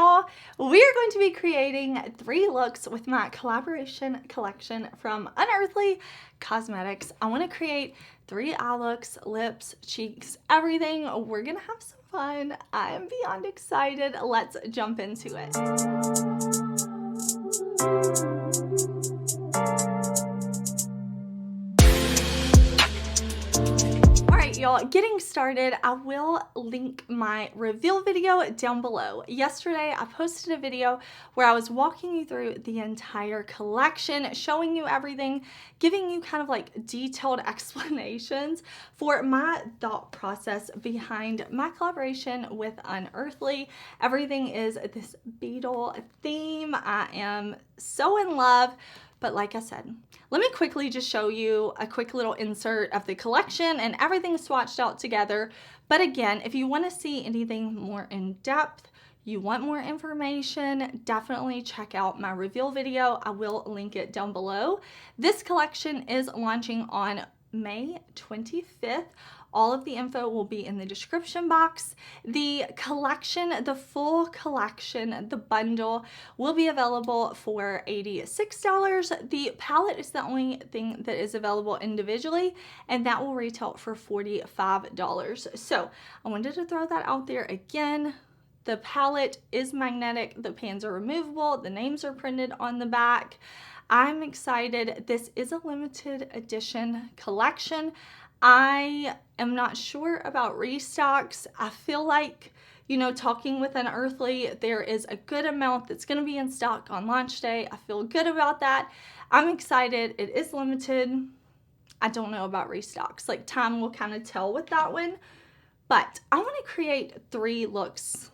y'all, we are going to be creating 3 looks with my collaboration collection from Unearthly Cosmetics. I want to create 3 eye looks, lips, cheeks, everything. We're gonna have some fun. I am beyond excited. Let's jump into it. Y'all, getting started, I will link my reveal video down below. Yesterday, I posted a video where I was walking you through the entire collection, showing you everything, giving you kind of like detailed explanations for my thought process behind my collaboration with Unearthly. Everything is this beetle theme. I am so in love. But like I said, let me quickly just show you a quick little insert of the collection and everything swatched out together. But again, if you want to see anything more in depth, you want more information, definitely check out my reveal video. I will link it down below. This collection is launching on May 25th. All of the info will be in the description box. The collection, the full collection, the bundle will be available for $86. The palette is the only thing that is available individually, and that will retail for $45. So I wanted to throw that out there again. The palette is magnetic, the pans are removable, the names are printed on the back. I'm excited. This is a limited edition collection. I am not sure about restocks. I feel like, you know, talking with Unearthly, there is a good amount that's going to be in stock on launch day. I feel good about that. I'm excited. It is limited. I don't know about restocks. Like, time will kind of tell with that one. But I want to create 3 looks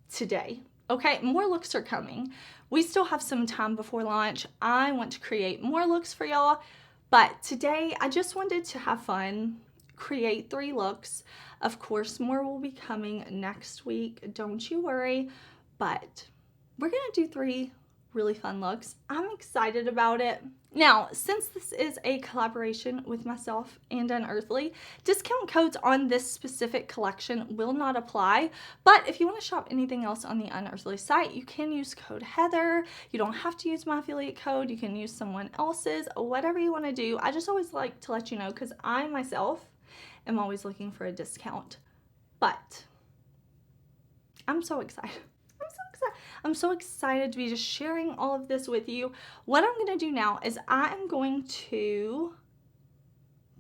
today. Okay, more looks are coming. We still have some time before launch. I want to create more looks for y'all. But today, I just wanted to have fun, create 3 looks. Of course, more will be coming next week, don't you worry. But we're gonna do 3 really fun looks. I'm excited about it. Now, since this is a collaboration with myself and Unearthly, discount codes on this specific collection will not apply. But if you want to shop anything else on the Unearthly site, you can use code Heather. You don't have to use my affiliate code. You can use someone else's, whatever you want to do. I just always like to let you know because I myself am always looking for a discount. But I'm so excited. I'm so excited to be just sharing all of this with you. What I'm going to do now is I am going to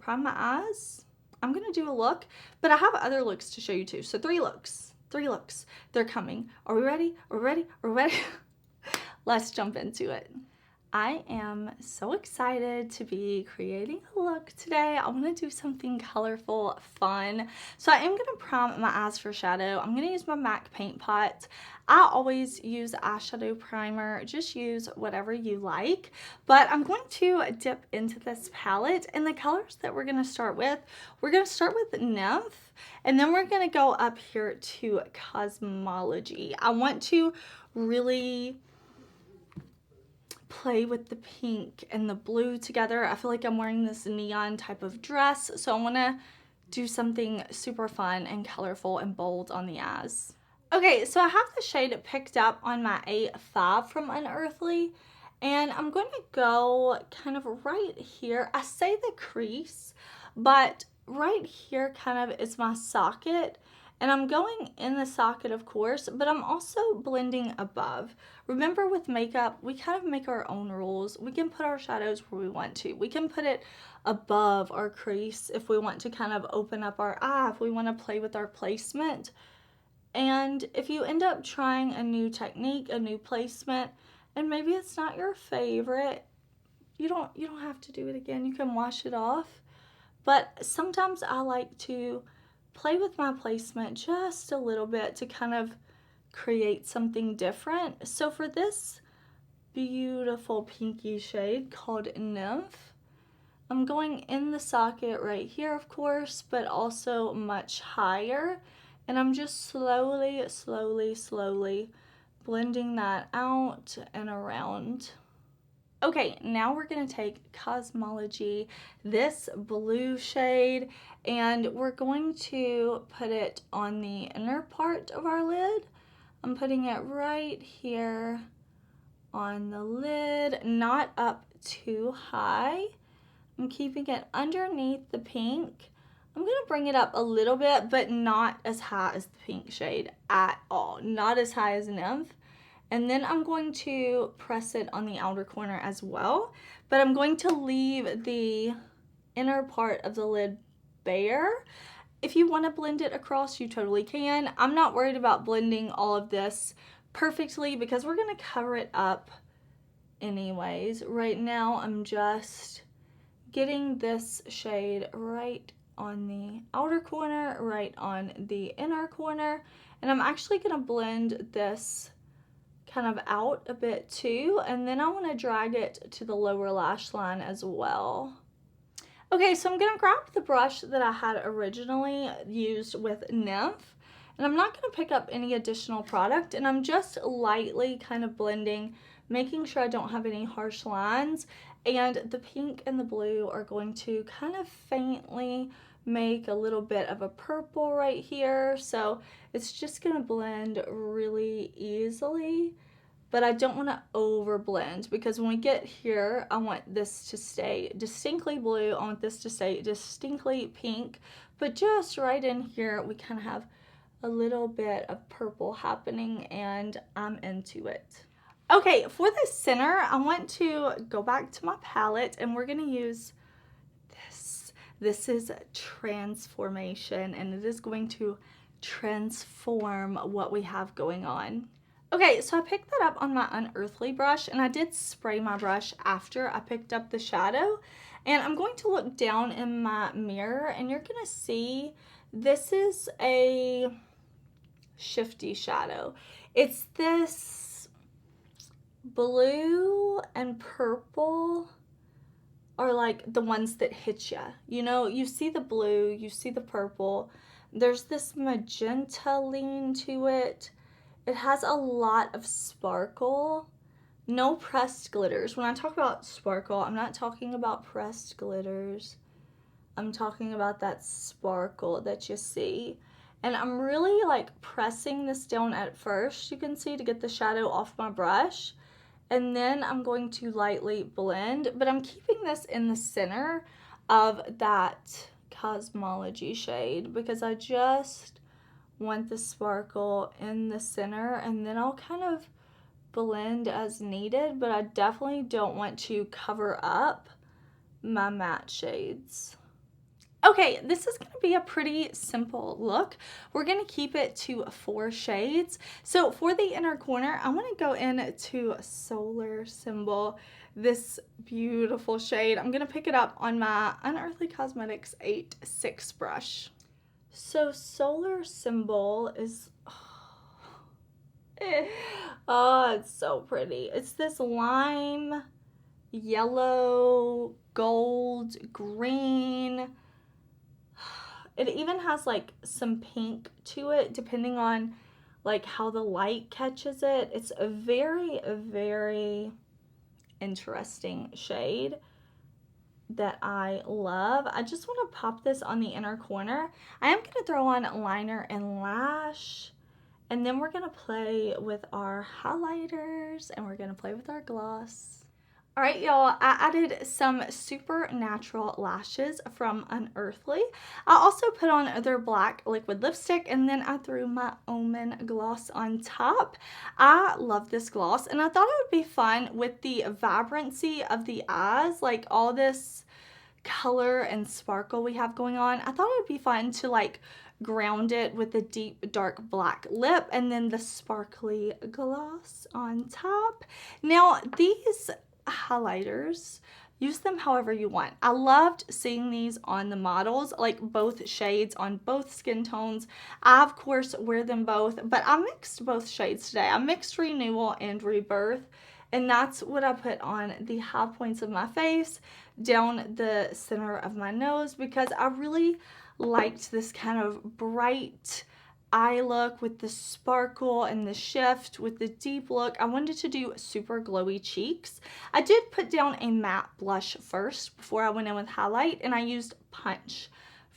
prime my eyes. I'm going to do a look, but I have other looks to show you too. So 3 looks. 3 looks. They're coming. Are we ready? Are we ready? Are we ready? Let's jump into it. I am so excited to be creating a look today. I want to do something colorful, fun. So I am going to prime my eyes for shadow. I'm going to use my MAC paint pot. I always use eyeshadow primer. Just use whatever you like. But I'm going to dip into this palette. And the colors that we're going to start with Nymph. And then we're going to go up here to Cosmology. I want to really play with the pink and the blue together. I feel like I'm wearing this neon type of dress, so I want to do something super fun and colorful and bold on the eyes. Okay, so I have the shade picked up on my A5 from Unearthly, and I'm going to go kind of right here. I say the crease, but right here kind of is my socket. And I'm going in the socket, of course, but I'm also blending above. Remember with makeup, we kind of make our own rules. We can put our shadows where we want to. We can put it above our crease if we want to kind of open up our eye, if we want to play with our placement. And if you end up trying a new technique, a new placement, and maybe it's not your favorite, you don't have to do it again. You can wash it off. But sometimes I like to play with my placement just a little bit to kind of create something different. So for this beautiful pinky shade called Nymph, I'm going in the socket right here, of course, but also much higher. And I'm just slowly blending that out and around. Okay, now we're going to take Cosmology, this blue shade, and we're going to put it on the inner part of our lid. I'm putting it right here on the lid, not up too high. I'm keeping it underneath the pink. I'm gonna bring it up a little bit, but not as high as the pink shade at all. Not as high as Nymph. And then I'm going to press it on the outer corner as well, but I'm going to leave the inner part of the lid bare. If you want to blend it across, you totally can. I'm not worried about blending all of this perfectly because we're going to cover it up anyways. Right now, I'm just getting this shade right on the outer corner, right on the inner corner, and I'm actually going to blend this kind of out a bit too, and then I want to drag it to the lower lash line as well. Okay, so I'm gonna grab the brush that I had originally used with Nymph, and I'm not gonna pick up any additional product, and I'm just lightly kind of blending, making sure I don't have any harsh lines, and the pink and the blue are going to kind of faintly make a little bit of a purple right here, so it's just gonna blend really easily. But I don't want to over blend because when we get here, I want this to stay distinctly blue. I want this to stay distinctly pink. But just right in here, we kind of have a little bit of purple happening, and I'm into it. Okay, for the center, I want to go back to my palette, and we're going to use this. This is Transformation, and it is going to transform what we have going on. Okay, so I picked that up on my Unearthly brush, and I did spray my brush after I picked up the shadow. And I'm going to look down in my mirror, and you're going to see this is a shifty shadow. It's this blue and purple are like the ones that hit you. You know, you see the blue, you see the purple. There's this magenta lean to it. It has a lot of sparkle, no pressed glitters. When I talk about sparkle, I'm not talking about pressed glitters. I'm talking about that sparkle that you see. And I'm really like pressing this down at first, you can see, to get the shadow off my brush. And then I'm going to lightly blend, but I'm keeping this in the center of that Cosmology shade because I just want the sparkle in the center, and then I'll kind of blend as needed, but I definitely don't want to cover up my matte shades. Okay, this is going to be a pretty simple look. We're going to keep it to 4 shades. So for the inner corner, I want to go into Solar Symbol, this beautiful shade. I'm going to pick it up on my Unearthly Cosmetics 8-6 brush. So Solar Symbol is, oh, it's so pretty. It's this lime, yellow, gold, green. It even has like some pink to it depending on like how the light catches it. It's a very, very interesting shade that I love. I just want to pop this on the inner corner. I am going to throw on liner and lash, and then we're going to play with our highlighters, and we're going to play with our gloss. All right, y'all, I added some Supernatural lashes from Unearthly. I also put on their black liquid lipstick, and then I threw my Omen gloss on top. I love this gloss, and I thought it would be fun with the vibrancy of the eyes, like all this color and sparkle we have going on. I thought it would be fun to like ground it with the deep dark black lip and then the sparkly gloss on top. Now, these highlighters, use them however you want. I loved seeing these on the models, like both shades on both skin tones. I of course wear them both, but I mixed both shades today. I mixed Renewal and Rebirth, and that's what I put on the high points of my face, down the center of my nose, because I really liked this kind of bright eye look with the sparkle and the shift with the deep look. I wanted to do super glowy cheeks. I did put down a matte blush first before I went in with highlight, and I used Punch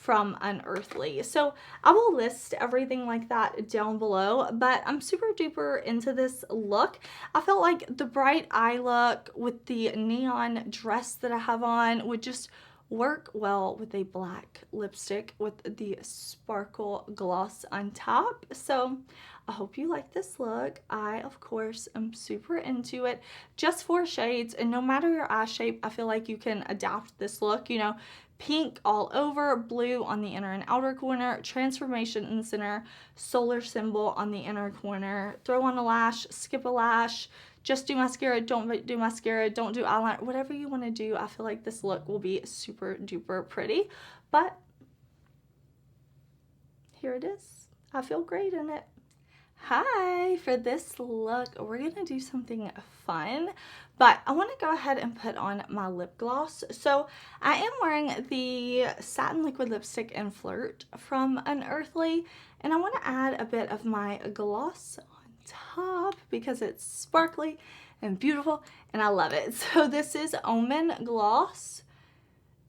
from Unearthly. So I will list everything like that down below, but I'm super duper into this look. I felt like the bright eye look with the neon dress that I have on would just work well with a black lipstick with the sparkle gloss on top. So I hope you like this look. I, of course, am super into it. Just 4 shades, and no matter your eye shape, I feel like you can adapt this look. You know, pink all over, blue on the inner and outer corner, transformation in the center, solar symbol on the inner corner, throw on a lash, skip a lash, just do mascara, don't do mascara, don't do eyeliner, whatever you want to do. I feel like this look will be super duper pretty, but here it is. I feel great in it. Hi, for this look, we're gonna do something fun, but I want to go ahead and put on my lip gloss. So I am wearing the Satin Liquid Lipstick in Flirt from Unearthly, and I want to add a bit of my gloss on top because it's sparkly and beautiful, and I love it. So this is Omen Gloss.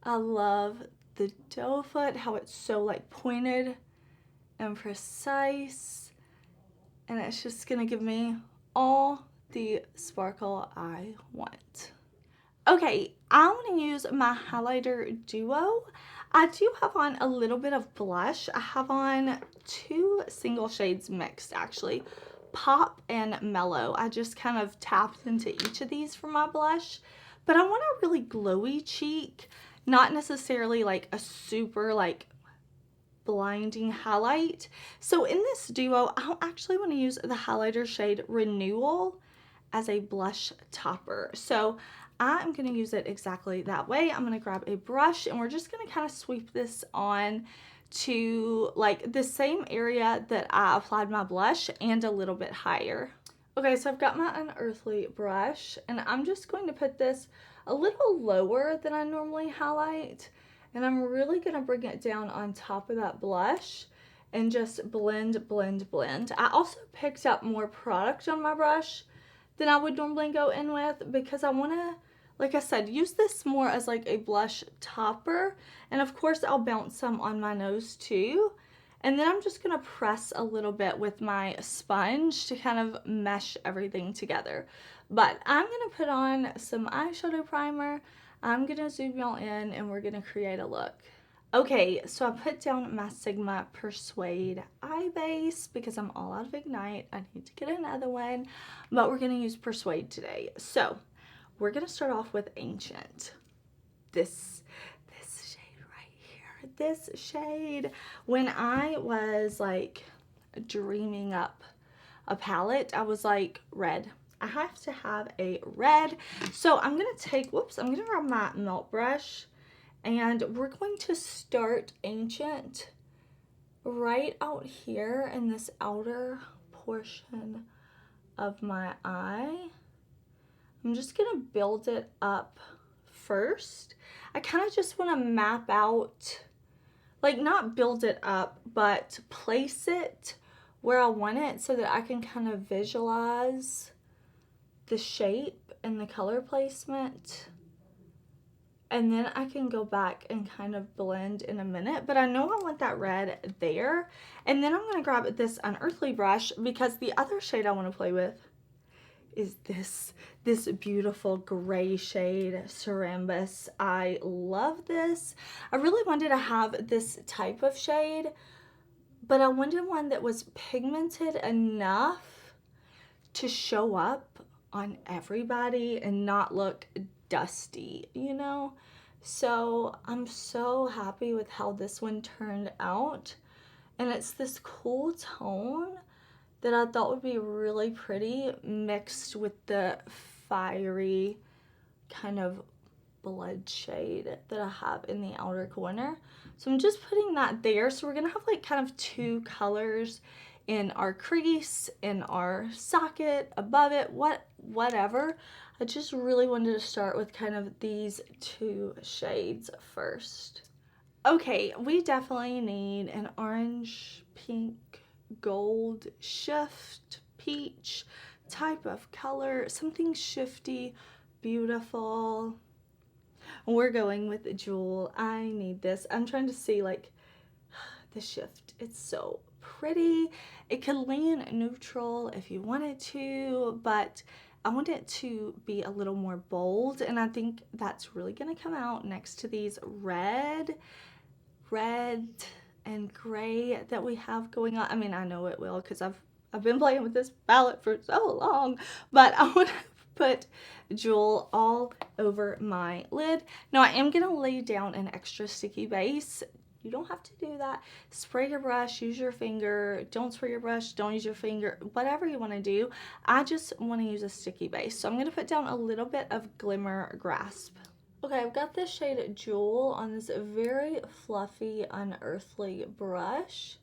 I love the doe foot, how it's so like pointed and precise. And it's just gonna give me all the sparkle I want. Okay, I want to use my highlighter duo. I do have on a little bit of blush. I have on 2 single shades mixed, actually. Pop and Mellow. I just kind of tapped into each of these for my blush. But I want a really glowy cheek, not necessarily like a super like blinding highlight. So in this duo, I actually want to use the highlighter shade Renewal as a blush topper. So I'm going to use it exactly that way. I'm going to grab a brush and we're just going to kind of sweep this on to like the same area that I applied my blush and a little bit higher. Okay, so I've got my Unearthly brush and I'm just going to put this a little lower than I normally highlight. And I'm really going to bring it down on top of that blush and just blend, blend, blend. I also picked up more product on my brush than I would normally go in with because I want to, like I said, use this more as like a blush topper. And of course, I'll bounce some on my nose too. And then I'm just going to press a little bit with my sponge to kind of mesh everything together. But I'm going to put on some eyeshadow primer. I'm going to zoom y'all in and we're going to create a look. Okay, so I put down my Sigma Persuade eye base because I'm all out of Ignite. I need to get another one, but we're going to use Persuade today. So we're going to start off with Ancient. This shade right here. This shade. When I was like dreaming up a palette, I was like, red. I have to have a red. So I'm going to take, I'm going to grab my melt brush and we're going to start Ancient right out here in this outer portion of my eye. I'm just going to build it up first. I kind of just want to map out, like not build it up, but place it where I want it so that I can kind of visualize the shape and the color placement, and then I can go back and kind of blend in a minute. But I know I want that red there, and then I'm going to grab this Unearthly brush because the other shade I want to play with is this beautiful gray shade, Cerambus. I love this. I really wanted to have this type of shade, but I wanted one that was pigmented enough to show up on everybody and not look dusty, you know? So I'm so happy with how this one turned out. And it's this cool tone that I thought would be really pretty mixed with the fiery kind of blood shade that I have in the outer corner. So I'm just putting that there. So we're gonna have like kind of 2 colors in our crease, in our socket, above it, whatever. I just really wanted to start with kind of these 2 shades first. Okay, we definitely need an orange, pink, gold, shift, peach type of color, something shifty, beautiful. We're going with Jewel. I need this. I'm trying to see like the shift. It's so pretty. It could lean neutral if you wanted to, but I want it to be a little more bold, and I think that's really gonna come out next to these red and gray that we have going on. I mean, I know it will because I've been playing with this palette for so long, but I want to put jewel all over my lid. Now I am gonna lay down an extra sticky base. You don't have to do that. Spray your brush, use your finger. Don't spray your brush, don't use your finger, whatever you want to do. I just want to use a sticky base. So I'm going to put down a little bit of Glimmer Grasp. Okay, I've got this shade Jewel on this very fluffy, unearthly brush.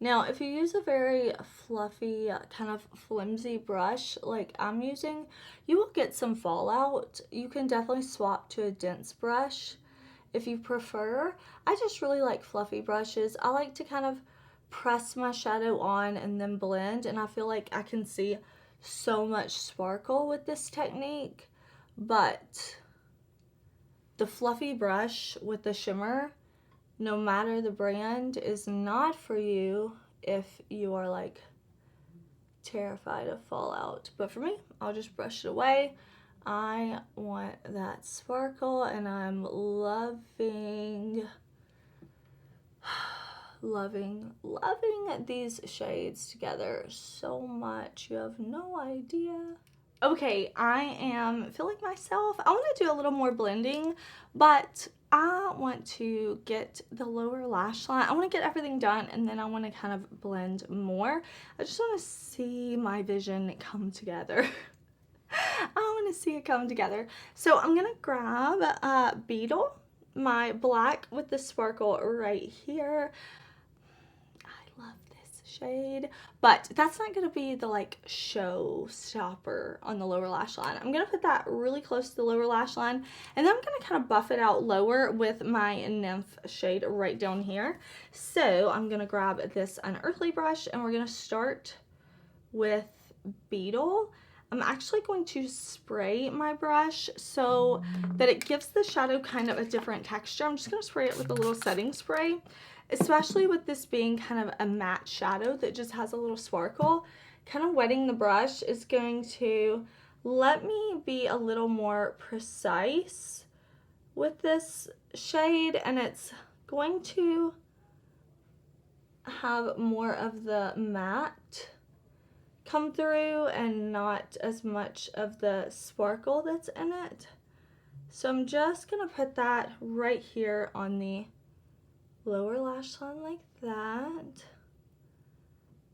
Now, if you use a very fluffy, kind of flimsy brush like I'm using, you will get some fallout. You can definitely swap to a dense brush if you prefer. I just really like fluffy brushes. I like to kind of press my shadow on and then blend, and I feel like I can see so much sparkle with this technique. But the fluffy brush with the shimmer, no matter the brand, is not for you if you are like terrified of fallout. But for me, I'll just brush it away. I want that sparkle, and I'm loving these shades together so much. You have no idea. Okay, I am feeling myself. I want to do a little more blending, but I want to get the lower lash line. I want to get everything done, and then I want to kind of blend more. I just want to see my vision come together. I want to see it come together. So I'm going to grab Beetle, my black with the sparkle right here. I love this shade, but that's not going to be the like showstopper on the lower lash line. I'm going to put that really close to the lower lash line, and then I'm going to kind of buff it out lower with my Nymph shade right down here. So I'm going to grab this Unearthly brush, and we're going to start with Beetle. I'm actually going to spray my brush so that it gives the shadow kind of a different texture. I'm just going to spray it with a little setting spray, especially with this being kind of a matte shadow that just has a little sparkle. Kind of wetting the brush is going to let me be a little more precise with this shade, and it's going to have more of the matte come through and not as much of the sparkle that's in it. So I'm just gonna put that right here on the lower lash line like that.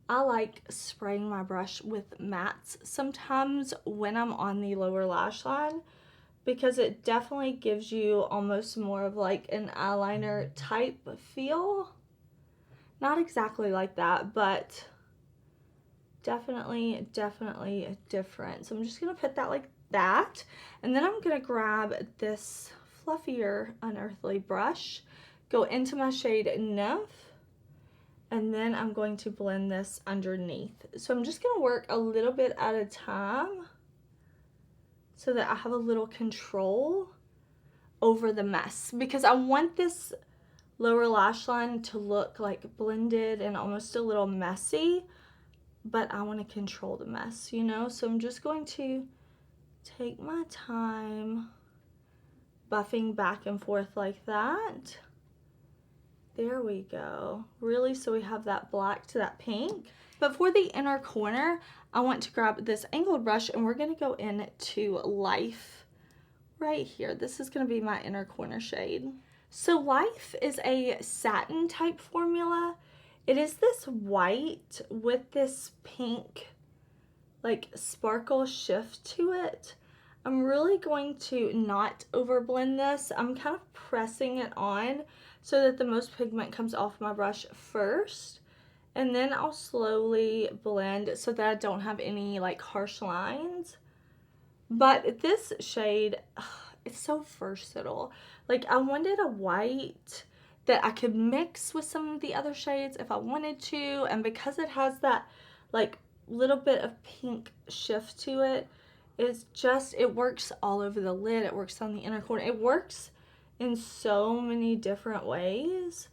I like spraying my brush with mattes sometimes when I'm on the lower lash line, because it definitely gives you almost more of like an eyeliner type feel. Not exactly like that, but definitely different. So I'm just gonna put that like that, and then I'm gonna grab this fluffier Unearthly brush, go into my shade Nymph, and then I'm going to blend this underneath. So I'm just gonna work a little bit at a time so that I have a little control over the mess, because I want this lower lash line to look like blended and almost a little messy, but I want to control the mess, you know? So I'm just going to take my time buffing back and forth like that. There we go. Really, so we have that black to that pink. But for the inner corner, I want to grab this angled brush, and we're going to go into Life right here. This is going to be my inner corner shade. So Life is a satin type formula. It is this white with this pink like sparkle shift to it. I'm really going to not overblend this. I'm kind of pressing it on so that the most pigment comes off my brush first, and then I'll slowly blend so that I don't have any like harsh lines. But this shade, it's so versatile. Like, I wanted a white that I could mix with some of the other shades if I wanted to, and because it has that like little bit of pink shift to it, it's just, it works all over the lid. It works on the inner corner. It works in so many different ways.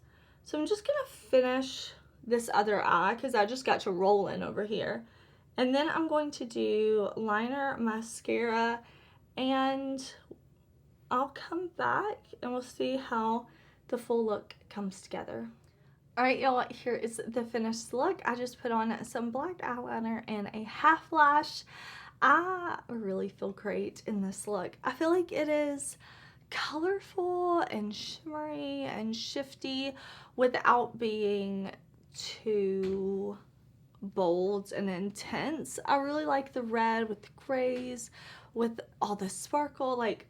So I'm just gonna finish this other eye because I just got to roll in over here. And then I'm going to do liner, mascara, and I'll come back and we'll see how the full look comes together. All right, y'all, here is the finished look. I just put on some black eyeliner and a half lash. I really feel great in this look. I feel like it is colorful and shimmery and shifty without being too bold and intense. I really like the red with the grays, with all the sparkle. Like,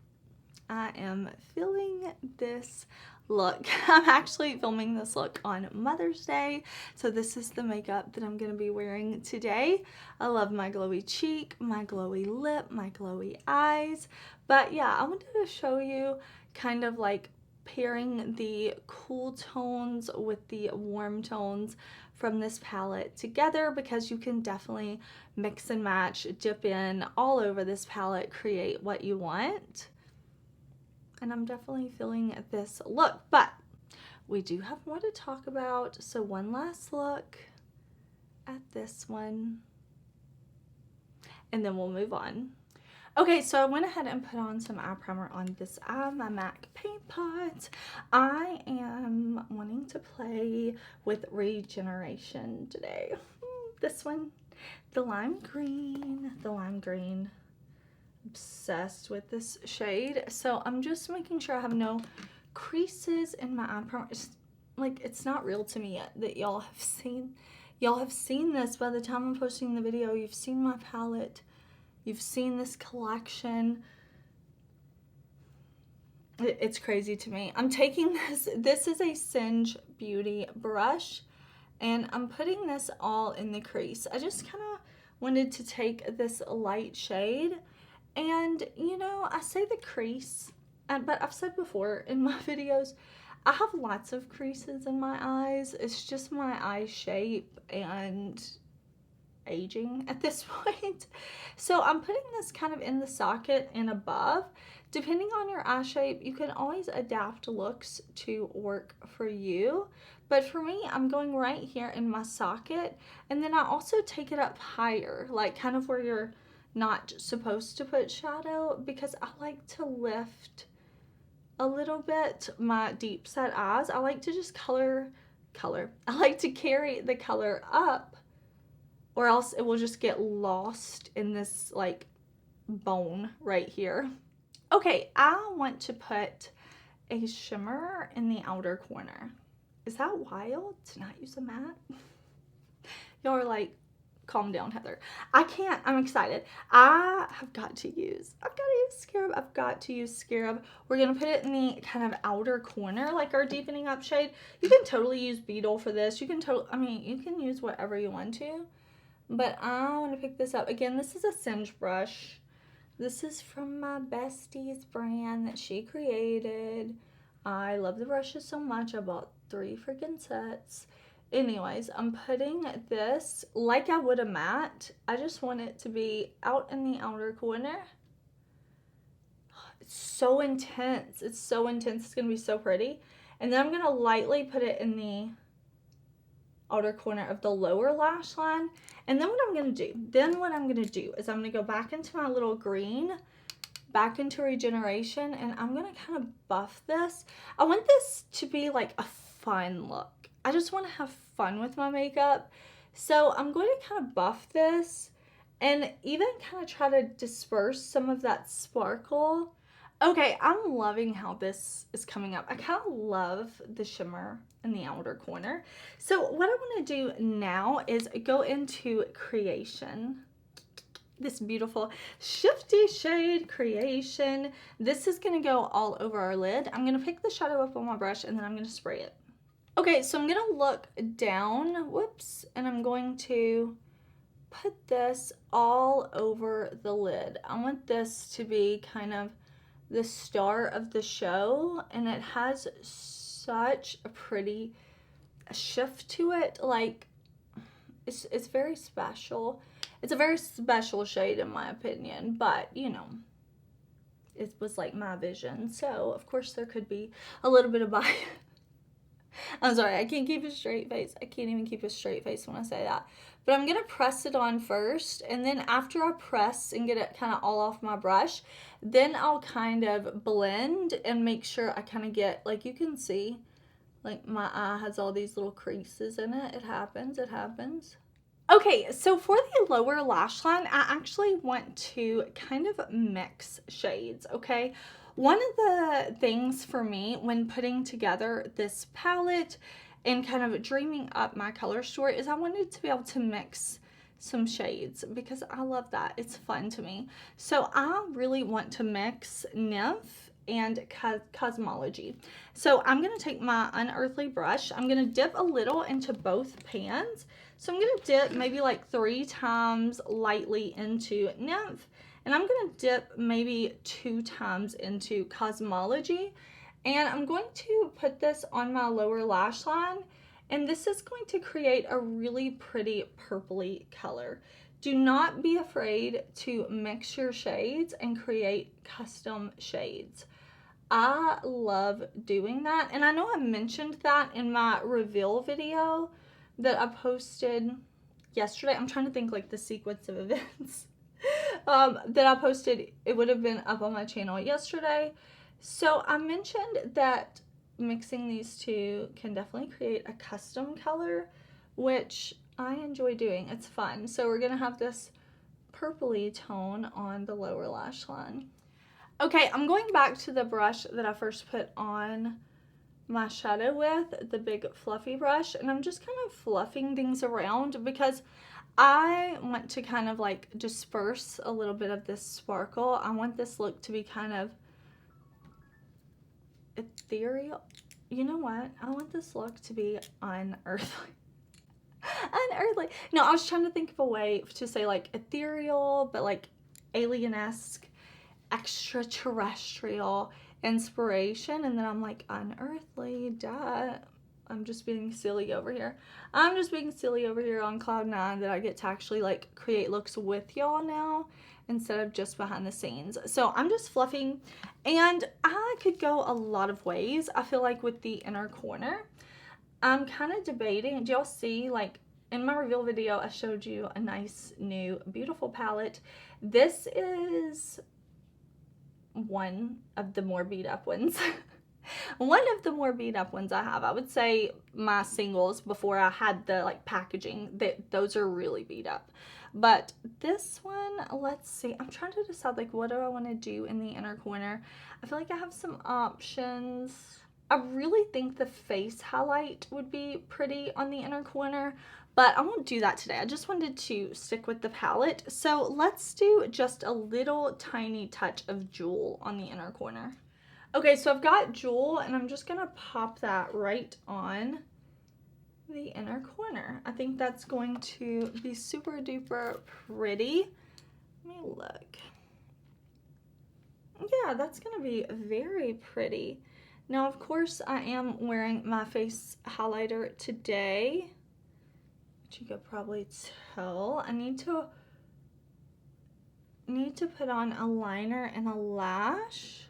I am feeling this look. I'm actually filming this look on Mother's Day, so this is the makeup that I'm going to be wearing today. I love my glowy cheek, my glowy lip, my glowy eyes, but yeah, I wanted to show you kind of like pairing the cool tones with the warm tones from this palette together, because you can definitely mix and match, dip in all over this palette, create what you want. And I'm definitely feeling this look, but we do have more to talk about. So one last look at this one, and then we'll move on. Okay, so I went ahead and put on some eye primer on this eye, my MAC paint pot. I am wanting to play with Regeneration today. This one, the lime green, obsessed with this shade. So I'm just making sure I have no creases in my eye primer. It's not real to me yet that y'all have seen this. By the time I'm posting the video, you've seen my palette, you've seen this collection. It's crazy to me. I'm taking this is a Singe beauty brush, and I'm putting this all in the crease. I just kind of wanted to take this light shade. And, you know, I say the crease, but I've said before in my videos, I have lots of creases in my eyes. It's just my eye shape and aging at this point. So I'm putting this kind of in the socket and above. Depending on your eye shape, you can always adapt looks to work for you. But for me, I'm going right here in my socket. And then I also take it up higher, like kind of where you're not supposed to put shadow, because I like to lift a little bit my deep set eyes. I like to just color. I like to carry the color up, or else it will just get lost in this like bone right here. Okay, I want to put a shimmer in the outer corner. Is that wild to not use a matte? Y'all are like, calm down, Heather. I can't. I'm excited. I've got to use Scarab. I've got to use Scarab. We're going to put it in the kind of outer corner, like our deepening up shade. You can totally use Beetle for this. You can you can use whatever you want to. But I want to pick this up. Again, this is a Singe brush. This is from my bestie's brand that she created. I love the brushes so much. I bought 3 freaking sets. Anyways, I'm putting this like I would a matte. I just want it to be out in the outer corner. It's so intense. It's so intense. It's going to be so pretty. And then I'm going to lightly put it in the outer corner of the lower lash line. And then what I'm going to do, is I'm going to go back into my little green, back into Regeneration, and I'm going to kind of buff this. I want this to be like a fun look. I just want to have fun with my makeup. So I'm going to kind of buff this and even kind of try to disperse some of that sparkle. Okay, I'm loving how this is coming up. I kind of love the shimmer in the outer corner. So what I want to do now is go into Creation. This beautiful shifty shade, Creation. This is going to go all over our lid. I'm going to pick the shadow up on my brush and then I'm going to spray it. Okay, so I'm going to look down, and I'm going to put this all over the lid. I want this to be kind of the star of the show, and it has such a pretty shift to it. Like, it's very special. It's a very special shade in my opinion, but, you know, it was like my vision. So, of course, there could be a little bit of bias. I'm sorry, I can't keep a straight face. I can't even keep a straight face when I say that. But I'm going to press it on first, and then after I press and get it kind of all off my brush, then I'll kind of blend and make sure I kind of get, like you can see, like my eye has all these little creases in it. It happens, it happens. Okay, so for the lower lash line, I actually want to kind of mix shades, okay? One of the things for me when putting together this palette and kind of dreaming up my color story is I wanted to be able to mix some shades because I love that. It's fun to me. So I really want to mix Nymph and Cosmology. So I'm going to take my Unearthly brush. I'm going to dip a little into both pans. So I'm going to dip maybe like 3 times lightly into Nymph. And I'm going to dip maybe 2 times into Cosmology. And I'm going to put this on my lower lash line. And this is going to create a really pretty purpley color. Do not be afraid to mix your shades and create custom shades. I love doing that. And I know I mentioned that in my reveal video that I posted yesterday. I'm trying to think like the sequence of events that I posted. It would have been up on my channel yesterday. So I mentioned that mixing these two can definitely create a custom color, which I enjoy doing. It's fun. So we're going to have this purpley tone on the lower lash line. Okay, I'm going back to the brush that I first put on my shadow with, the big fluffy brush, and I'm just kind of fluffing things around because I want to kind of like disperse a little bit of this sparkle. I want this look to be kind of ethereal. You know what? I want this look to be unearthly. Unearthly. No, I was trying to think of a way to say like ethereal, but like alien-esque, extraterrestrial inspiration, and then I'm like, unearthly, duh. I'm just being silly over here. I'm just being silly over here on cloud 9 that I get to actually like create looks with y'all now instead of just behind the scenes. So I'm just fluffing, and I could go a lot of ways. I feel like with the inner corner, I'm kind of debating. Do y'all see, like in my reveal video, I showed you a nice new beautiful palette. This is one of the more beat up ones. One of the more beat up ones I have. I would say my singles before I had the like packaging, those are really beat up. But this one, let's see. I'm trying to decide like what do I want to do in the inner corner. I feel like I have some options. I really think the face highlight would be pretty on the inner corner, but I won't do that today. I just wanted to stick with the palette. So let's do just a little tiny touch of Jewel on the inner corner. Okay, so I've got Jewel, and I'm just gonna pop that right on the inner corner. I think that's going to be super duper pretty. Let me look. Yeah, that's gonna be very pretty. Now, of course, I am wearing my face highlighter today, which you could probably tell. I need to put on a liner and a lash.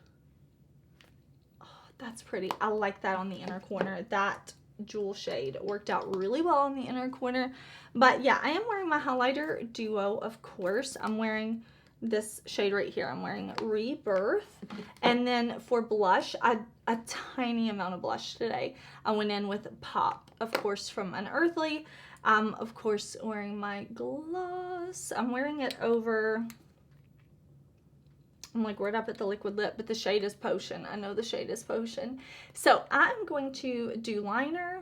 Oh, that's pretty. I like that on the inner corner. That Jewel shade worked out really well on the inner corner. But yeah, I am wearing my highlighter duo, of course. I'm wearing this shade right here. I'm wearing Rebirth. And then for blush, a tiny amount of blush today. I went in with Pop, of course, from Unearthly. Of course, wearing my gloss. I'm wearing it over, I'm like right up at the liquid lip, but the shade is Potion. I know the shade is Potion. So I'm going to do liner.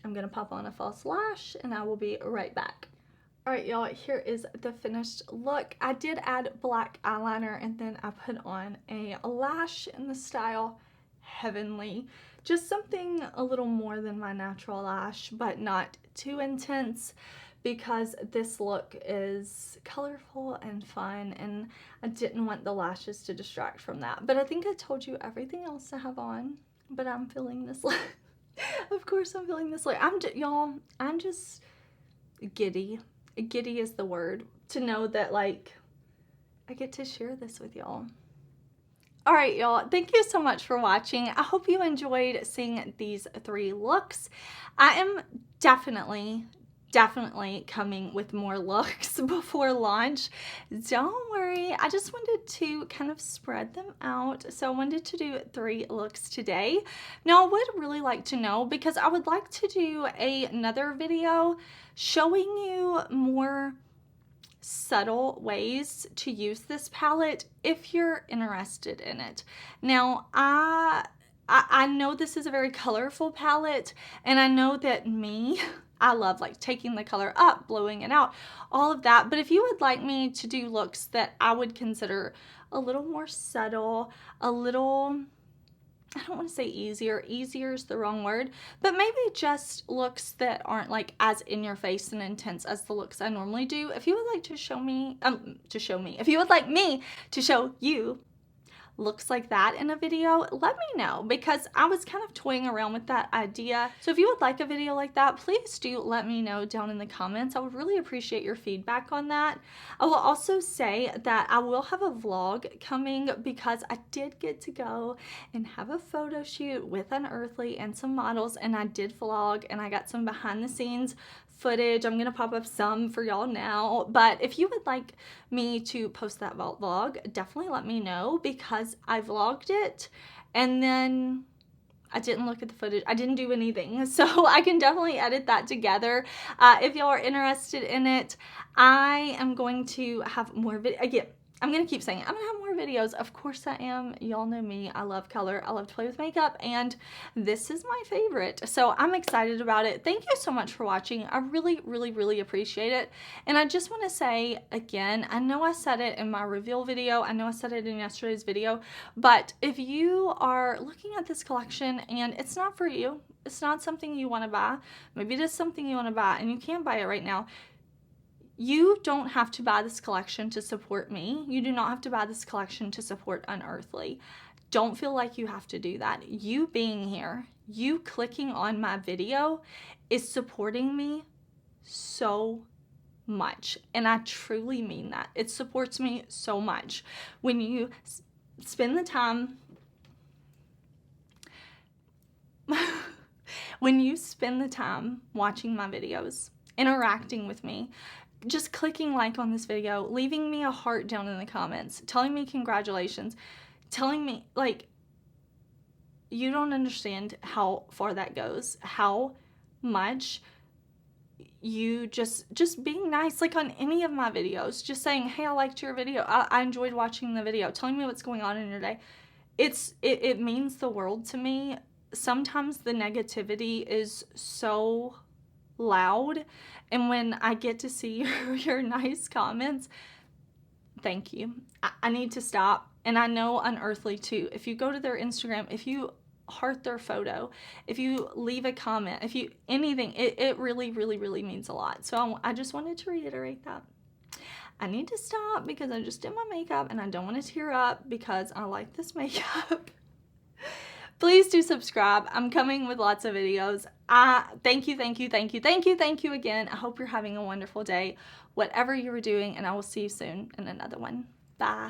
I'm going to pop on a false lash, and I will be right back. All right, y'all, here is the finished look. I did add black eyeliner, and then I put on a lash in the style Heavenly. Just something a little more than my natural lash, but not too intense, because this look is colorful and fun, and I didn't want the lashes to distract from that. But I think I told you everything else to have on, but I'm feeling this look. Of course I'm feeling this look. Y'all, I'm just giddy. Giddy is the word, to know that like I get to share this with y'all. All right, y'all, thank you so much for watching. I hope you enjoyed seeing these 3 looks. I am definitely coming with more looks before launch. Don't worry, I just wanted to kind of spread them out. So I wanted to do 3 looks today. Now I would really like to know, because I would like to do another video showing you more subtle ways to use this palette if you're interested in it. Now I know this is a very colorful palette, and I know that I love like taking the color up, blowing it out, all of that. But if you would like me to do looks that I would consider a little more subtle, a little, I don't want to say easier is the wrong word, but maybe just looks that aren't like as in your face and intense as the looks I normally do. If you would like to show me, if you would like me to show you looks like that in a video, let me know, because I was kind of toying around with that idea. So if you would like a video like that, please do let me know down in the comments. I would really appreciate your feedback on that. I will also say that I will have a vlog coming, because I did get to go and have a photo shoot with Unearthly and some models, and I did vlog, and I got some behind the scenes footage. I'm gonna pop up some for y'all now, but if you would like me to post that vlog, definitely let me know, because I vlogged it and then I didn't look at the footage. I didn't do anything, so I can definitely edit that together. If y'all are interested in it, I am going to have more video. Again, I'm going to keep saying it. I'm going to have more videos. Of course I am. Y'all know me. I love color. I love to play with makeup, and this is my favorite. So I'm excited about it. Thank you so much for watching. I really appreciate it. And I just want to say again, I know I said it in my reveal video. I know I said it in yesterday's video, but if you are looking at this collection and it's not for you, it's not something you want to buy, maybe it is something you want to buy and you can't buy it right now, you don't have to buy this collection to support me. You do not have to buy this collection to support Unearthly. Don't feel like you have to do that. You being here, you clicking on my video is supporting me so much. And I truly mean that. It supports me so much. When you spend the time, when you spend the time watching my videos, interacting with me, just clicking like on this video, leaving me a heart down in the comments, telling me congratulations, telling me, like, you don't understand how far that goes, how much you just being nice, like on any of my videos, just saying, hey, I liked your video, I enjoyed watching the video, telling me what's going on in your day. It means the world to me. Sometimes the negativity is so loud, and when I get to see your nice comments, thank you. I need to stop. And I know Unearthly too. If you go to their Instagram, if you heart their photo, if you leave a comment, if you anything, it really means a lot. So I just wanted to reiterate that. I need to stop because I just did my makeup and I don't want to tear up because I like this makeup. Please do subscribe. I'm coming with lots of videos. Thank you again. I hope you're having a wonderful day, whatever you were doing, and I will see you soon in another one. Bye.